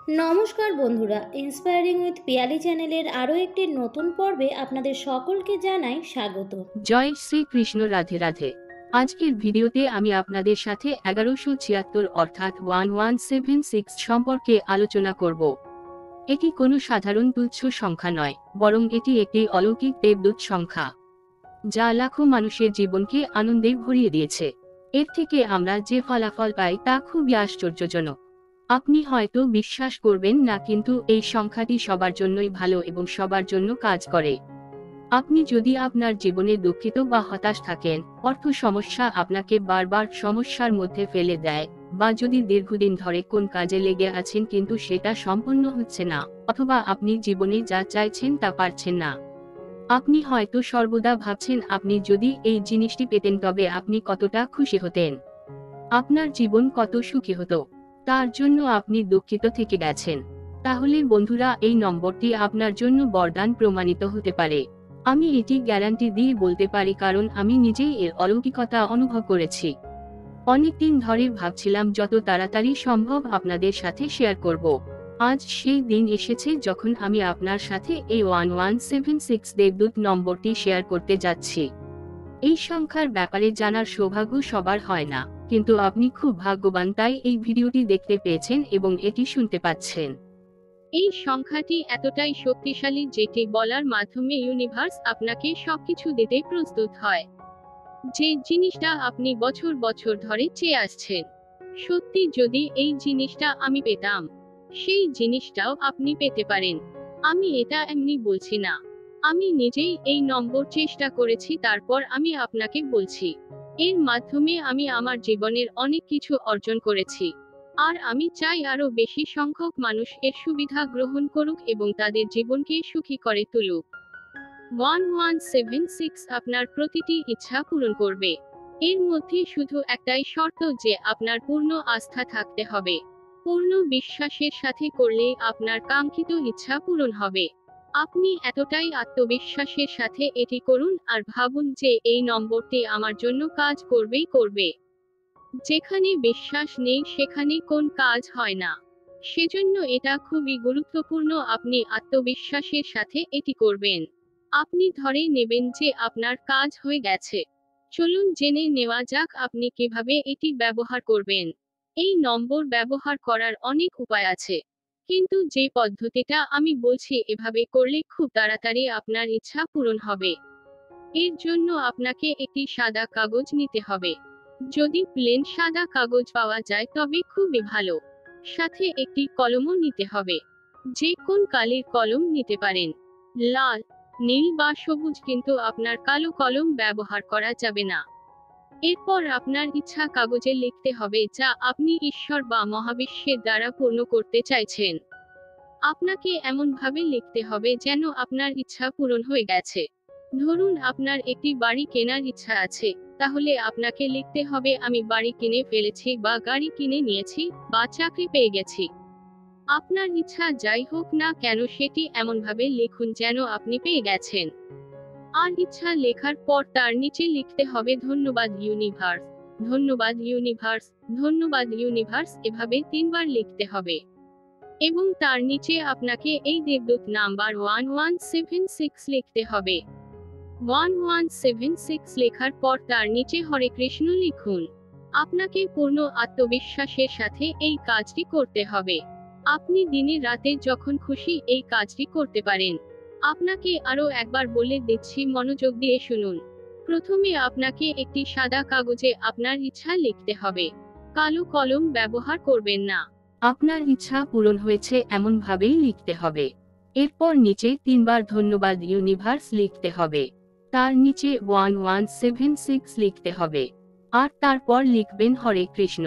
নমস্কার বন্ধুরা, inspiring with Piyali চ্যানেলের আরও একটি নতুন পর্বে আপনাদের সকলকে জানাই স্বাগত। জয় শ্রী কৃষ্ণ, রাধে রাধে। আজকের ভিডিওতে আমি আপনাদের সাথে 1176 অর্থাৎ 1176 সম্পর্কে আলোচনা করব। এটি কোনো সাধারণ তুচ্ছ সংখ্যা নয়, বরং এটি একটি অলৌকিক দেবদূত সংখ্যা যা লাখো মানুষের জীবনকে আনন্দে ভরিয়ে দিয়েছে। এর থেকে আমরা যে ফলাফল পাই তা খুবই আশ্চর্যজনক। আপনি হয়তো বিশ্বাস করবেন না, কিন্তু এই সংখ্যাটি সবার জন্যই ভালো এবং সবার জন্য কাজ করে। আপনি যদি আপনার জীবনে দুঃখিত বা হতাশ থাকেন, অর্থ সমস্যা আপনাকে বারবার সমস্যার মধ্যে ফেলে দেয়, বা যদি দীর্ঘদিন ধরে কোন কাজে লেগে আছেন কিন্তু সেটা সম্পন্ন হচ্ছে না, অথবা আপনি জীবনে যা চাইছেন তা পারছেন না, আপনি হয়তো সর্বদা ভাবছেন আপনি যদি এই জিনিসটি পেতেন তবে আপনি কতটা খুশি হতেন, আপনার জীবন কত সুখী হতো, তার জন্য আপনি দুঃখিত থেকে গেছেন। তাহলে বন্ধুরা, এই নম্বরটি আপনার জন্য বরদান প্রমাণিত হতে পারে। আমি এটি গ্যারান্টি দিয়ে বলতে পারি, কারণ আমি নিজেই এর অলৌকিকতা অনুভব করেছি। অনেকদিন ধরে ভাবছিলাম যত তাড়াতাড়ি সম্ভব আপনাদের সাথে শেয়ার করব। আজ সেই দিন এসেছে যখন আমি আপনার সাথে এই 1176 দেবদূত নম্বরটি শেয়ার করতে যাচ্ছি। এই সংখ্যার ব্যাপারে জানার সৌভাগ্য সবার হয় না, কিন্তু আপনি খুব ভাগ্যবান, তাই এই ভিডিওটি দেখতে পেয়েছেন এবং এটি শুনতে পাচ্ছেন। এই সংখ্যাটি এতটাই শক্তিশালী যেটি বলার মাধ্যমে ইউনিভার্স আপনাকে সবকিছু দিতে প্রস্তুত হয়। যে জিনিসটা আপনি বছর বছর ধরে চেয়ে আসছেন, সত্যি যদি এই জিনিসটা আমি পেতাম, সেই জিনিসটাও আপনি পেতে পারেন। আমি এটা এমনি বলছি না, আমি নিজেই এই নম্বর চেষ্টা করেছি, তারপর আমি আপনাকে বলছি। এর মাধ্যমে আমি আমার জীবনের অনেক কিছু অর্জন করেছি, আর আমি চাই আরো বেশি সংখ্যক মানুষ এর সুবিধা গ্রহণ করুক এবং তাদের জীবনকে সুখী করে তুলুক। 1176 আপনার প্রতিটি ইচ্ছা পূরণ করবে। এর মধ্যে শুধু একটাই শর্ত, যে আপনার পূর্ণ আস্থা থাকতে হবে। পূর্ণ বিশ্বাসের সাথে করলেই আপনার কাঙ্ক্ষিত ইচ্ছা পূরণ হবে। আপনি এতটাই আত্মবিশ্বাসের সাথে এটি করুন আর ভাবুন যে এই নম্বরটি আমার জন্য কাজ করবেই করবে। যেখানে বিশ্বাস নেই সেখানে কোন কাজ হয় না। সেজন্য এটা খুবই গুরুত্বপূর্ণ আপনি আত্মবিশ্বাসের সাথে এটি করবেন। আপনি ধরে নেবেন যে আপনার কাজ হয়ে গেছে। চলুন জেনে নেওয়া যাক আপনি কিভাবে এটি ব্যবহার করবেন। এই নম্বর ব্যবহার করার অনেক উপায় আছে, কিন্তু যে পদ্ধতিটা আমি বলছি এভাবে করলে খুব তাড়াতাড়ি আপনার ইচ্ছা পূরণ হবে। এর জন্য আপনাকে একটি সাদা কাগজ নিতে হবে। যদি প্লেন সাদা কাগজ পাওয়া যায় তবে খুবই ভালো। সাথে একটি কলমও নিতে হবে। যে কোন কালির কলম নিতে পারেন, লাল, নীল বা সবুজ, কিন্তু আপনার কালো কলম ব্যবহার করা যাবে না। এরপর আপনার ইচ্ছা কাগজে লিখতে হবে যা আপনি ঈশ্বর বা মহাবিশ্বের দ্বারা পূর্ণ করতে চাইছেন। আপনাকে এমনভাবে লিখতে হবে যেন আপনার ইচ্ছা পূরণ হয়ে গেছে। ধরুন আপনার একটি বাড়ি কেনার ইচ্ছা আছে, তাহলে আপনাকে লিখতে হবে আমি বাড়ি কিনে ফেলেছি, বা গাড়ি কিনে নিয়েছি, বা চাকরি পেয়ে গেছি। আপনার ইচ্ছা যাই হোক না কেন সেটি এমনভাবে লিখুন যেন আপনি পেয়ে গেছেন। আর ইচ্ছা লেখার পর তার নিচে লিখতে হবে ধন্যবাদ ইউনিভার্স, ধন্যবাদ ইউনিভার্স, ধন্যবাদ ইউনিভার্স, এভাবে 3 বার লিখতে হবে। এবং তার নিচে আপনাকে এই দেবদূত নাম্বার 1176 লিখতে হবে। 1176 লেখার পর তার নিচে হরে কৃষ্ণ লিখুন। আপনাকে পূর্ণ আত্মবিশ্বাসের সাথে এই কাজটি করতে হবে। আপনি দিনে রাতে যখন খুশি এই কাজটি করতে পারেন। আপনাকে আরো একবার বলে দিচ্ছি, মনোযোগ দিয়ে শুনুন। প্রথমে আপনাকে একটি সাদা কাগজে আপনার ইচ্ছা লিখতে হবে। কালো কলম ব্যবহার করবেন না। আপনার ইচ্ছা পূরণ হয়েছে এমনভাবেই লিখতে হবে। এরপর নিচে 3 বার ধন্যবাদ ইউনিভার্স লিখতে হবে। তার নিচে 1176 লিখতে হবে। আর তারপর লিখবেন হরে কৃষ্ণ।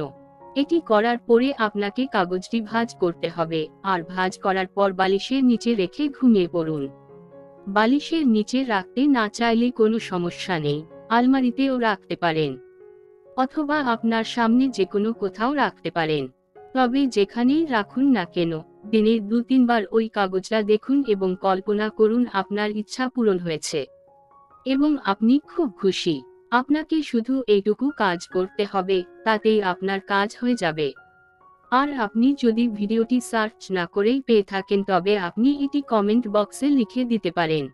এটি করার পরে আপনাকে কাগজটি ভাঁজ করতে হবে, আর ভাঁজ করার পর বালিশের নিচে রেখে ঘুমিয়ে পড়ুন। বালিশের নিচে রাখতে না চাইলে কোনো সমস্যা নেই, আলমারিতেও রাখতে পারেন, অথবা আপনার সামনে যে কোনো কোথাও রাখতে পারেন। তবে যেখানেই রাখুন না কেন, দিনে 2-3 বার ওই কাগজটা দেখুন এবং কল্পনা করুন আপনার ইচ্ছা পূরণ হয়েছে এবং আপনি খুব খুশি। আপনাকে শুধু এইটুকু কাজ করতে হবে, তাতেই আপনার কাজ হয়ে যাবে। আর আপনি যদি ভিডিওটি সার্চ না করেই পেয়ে থাকেন তবে আপনি এটি কমেন্ট বক্সে লিখে দিতে পারেন।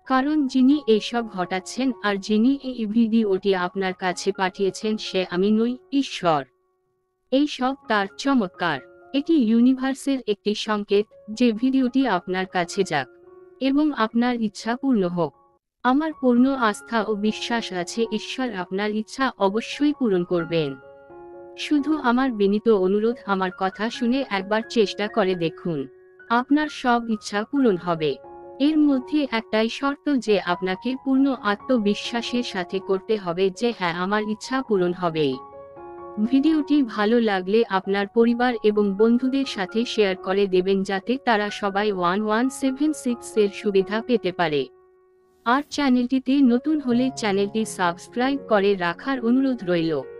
কারণ যিনি এইসব ঘটাচ্ছেন আর যিনি এই ভিডিওটি আপনার কাছে পাঠিয়েছেন সে আমি নই, ঈশ্বর। এই সব তার চমৎকার। এটি ইউনিভার্সের একটি সংকেত যে ভিডিওটি আপনার কাছে যাক এবং আপনার ইচ্ছা পূর্ণ হোক। আমার পূর্ণ আস্থা ও বিশ্বাস আছে ঈশ্বর আপনার ইচ্ছা অবশ্যই পূরণ করবেন। শুধু আমার বিনীত অনুরোধ, আমার কথা শুনে একবার চেষ্টা করে দেখুন, আপনার সব ইচ্ছা পূরণ হবে। এর মধ্যে একটাই শর্ত যে আপনাকে পূর্ণ আত্মবিশ্বাসের সাথে করতে হবে যে হ্যাঁ, আমার ইচ্ছা পূরণ হবেই। ভিডিওটি ভালো লাগলে আপনার পরিবার এবং বন্ধুদের সাথে শেয়ার করে দেবেন যাতে তারা সবাই 1176 এর সুবিধা পেতে পারে। আর চ্যানেলটিতে নতুন হলে চ্যানেলটি সাবস্ক্রাইব করে রাখার অনুরোধ রইল।